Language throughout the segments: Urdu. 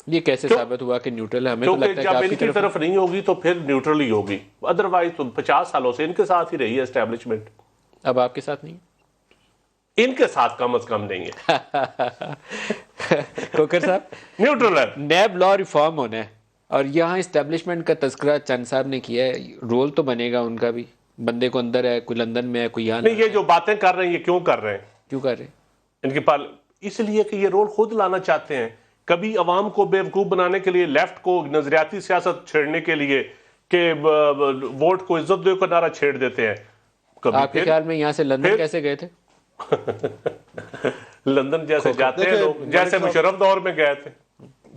یہ کیسے ثابت ہوا کہ نیوٹرل ہے؟ ہمیں تو لگتا ہے کہ جب آپ ان کی طرف نہیں ہوگی تو پھر نیوٹرل ہی ہوگی، ادروائز تو 50 سالوں سے ان کے ساتھ ہی رہی ہے اسٹیبلشمنٹ. اب آپ کے ساتھ نہیں ان کے ساتھ کم از کم نہیں ہے. کوکر صاحب، نیوٹرل ہے. نیب لا ریفارم ہونا ہے اور یہاں اسٹیبلشمنٹ کا تذکرہ چند صاحب نے کیا ہے، رول تو بنے گا ان کا بھی. بندے کو اندر ہے، کوئی لندن میں ہے، کوئی یہاں نہیں، یہ جو باتیں کر رہے ہیں یہ کیوں کر رہے ہیں؟ کیوں کر رہے ہیں؟ ان کے پاس اس لیے کہ یہ رول خود لانا چاہتے ہیں. کبھی عوام کو بیوقوف بنانے کے لیے، لیفٹ کو نظریاتی سیاست چھیڑنے کے لیے کہ ووٹ کو عزت دے کا نعرہ چھیڑ دیتے ہیں. کبھی آپ کے خیال میں یہاں سے لندن کیسے گئے تھے؟ لندن جیسے جاتے ہیں لوگ، جیسے مشرف دور میں گئے تھے.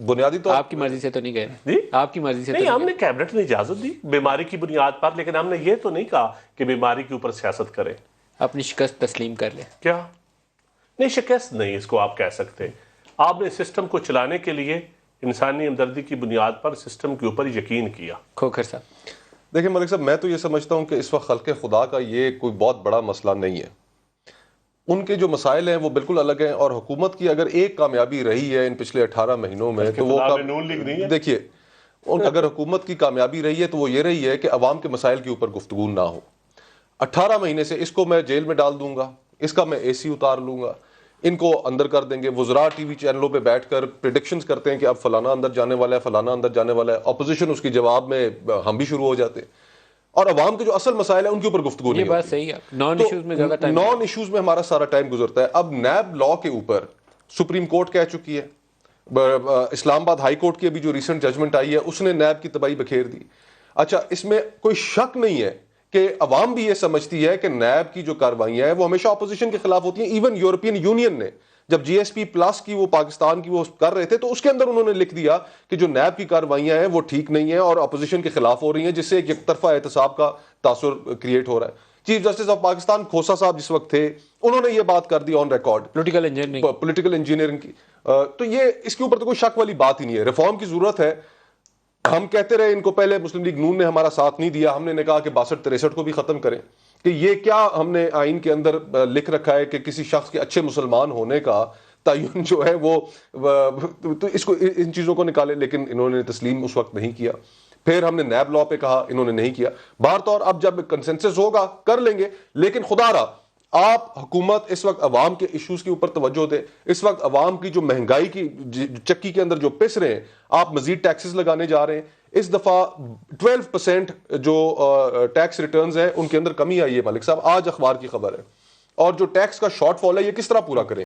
بنیادی طور آپ کی مرضی سے تو نہیں گئے؟ جی آپ کی مرضی سے تو نہیں، ہم نہیں نے کیبنٹ نے اجازت دی بیماری کی بنیاد پر، لیکن ہم نے یہ تو نہیں کہا کہ بیماری کے اوپر سیاست کریں. اپنی شکست تسلیم کر لیں. کیا نہیں، شکست نہیں اس کو آپ کہہ سکتے. آپ نے سسٹم کو چلانے کے لیے انسانی ہمدردی کی بنیاد پر سسٹم کے اوپر یقین کیا. کھوکھر صاحب، دیکھیں ملک صاحب، میں تو یہ سمجھتا ہوں کہ اس وقت خلق خدا کا یہ کوئی بہت بڑا مسئلہ نہیں ہے. ان کے جو مسائل ہیں وہ بالکل الگ ہیں، اور حکومت کی اگر ایک کامیابی رہی ہے ان پچھلے 18 مہینوں میں تو وہ نون لیگ نہیں ہے. دیکھیے، اگر حکومت کی کامیابی رہی ہے تو وہ یہ رہی ہے کہ عوام کے مسائل کے اوپر گفتگو نہ ہو. 18 مہینے سے اس کو میں جیل میں ڈال دوں گا، اس کا میں اے سی اتار لوں گا، ان کو اندر کر دیں گے. وزراء ٹی وی چینلوں پہ بیٹھ کر پریڈکشنز کرتے ہیں کہ اب فلانا اندر جانے والا ہے، فلانا اندر جانے والا ہے. اپوزیشن اس کی جواب میں ہم بھی شروع ہو جاتے ہیں، اور عوام کے جو اصل مسائل ہیں ان کے اوپر گفتگو نہیں یہ بات ہوتی. صحیح ہے. نان ایشوز میں زیادہ ٹائم، نان ایشوز میں ہمارا سارا ٹائم گزرتا ہے. اب نیب لا کے اوپر سپریم کورٹ کہہ چکی ہے، اسلام آباد ہائی کورٹ کی ابھی جو ریسنٹ ججمنٹ آئی ہے اس نے نیب کی تباہی بکھیر دی. اچھا، اس میں کوئی شک نہیں ہے کہ عوام بھی یہ سمجھتی ہے کہ نیب کی جو کاروائیاں ہیں وہ ہمیشہ اپوزیشن کے خلاف ہوتی ہیں. ایون یورپین یونین نے جب جی ایس پی پلس کی وہ پاکستان کی وہ کر رہے تھے تو اس کے اندر انہوں نے لکھ دیا کہ جو نیب کی کاروائیاں ہیں وہ ٹھیک نہیں ہیں اور اپوزیشن کے خلاف ہو رہی ہیں، جس سے ایک طرفہ احتساب کا تاثر کریٹ ہو رہا ہے. چیف جسٹس آف پاکستان کھوسا صاحب جس وقت تھے انہوں نے یہ بات کر دی آن ریکارڈ، پولیٹیکل انجینئرنگ کی. تو یہ اس کے اوپر تو کوئی شک والی بات ہی نہیں ہے. ریفارم کی ضرورت ہے. ہم کہتے رہے ان کو، پہلے مسلم لیگ نون نے ہمارا ساتھ نہیں دیا، ہم نے کہا کہ 62-63 کو بھی ختم کریں. کہ یہ کیا ہم نے آئین کے اندر لکھ رکھا ہے کہ کسی شخص کے اچھے مسلمان ہونے کا تعین جو ہے وہ تو اس کو ان چیزوں کو نکالے، لیکن انہوں نے تسلیم اس وقت نہیں کیا. پھر ہم نے نیب لا پہ کہا، انہوں نے نہیں کیا. بہر طور اب جب کنسنسس ہوگا کر لیں گے، لیکن خدا را آپ حکومت اس وقت عوام کے ایشوز کے اوپر توجہ دے. اس وقت عوام کی جو مہنگائی کی چکی کے اندر جو پس رہے ہیں، آپ مزید ٹیکسز لگانے جا رہے ہیں. اس دفعہ 12% جو ٹیکس ریٹرنز ہیں ان کے اندر کمی آئی ہے ملک صاحب، آج اخبار کی خبر ہے. اور جو ٹیکس کا شارٹ فال ہے یہ کس طرح پورا کریں؟